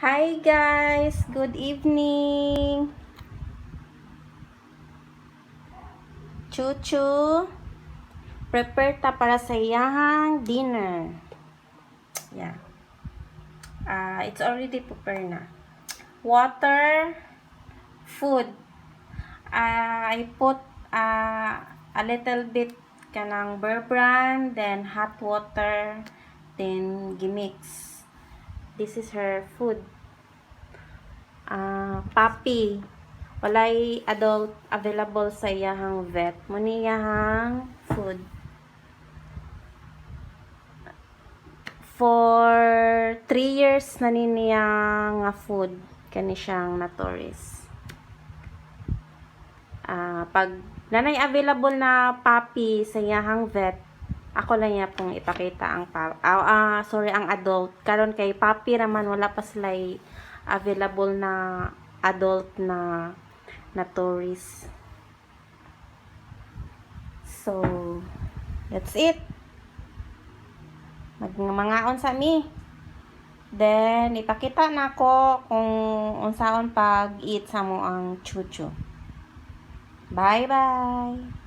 Hi guys, good evening. Chuchu, prepare ta para sa iyahang dinner. Yeah. It's already prepared na. Water, food. I put a little bit kanang Bear Brand, then hot water, then gimix. This is her food. Puppy. Walay adult available sa iyahang vet. Muni iyahang food. For 3 years na niya nga food kani siyang naturis. Pag nanay available na puppy sa iyahang vet, ako lang niya pong ipakita ang ang adult. Karon kay puppy raman wala pa sila available na adult na tourist. So that's it. Mangaon sa mi. Then ipakita na ko kung unsaon pag eat sa mo ang chuchu. Bye bye.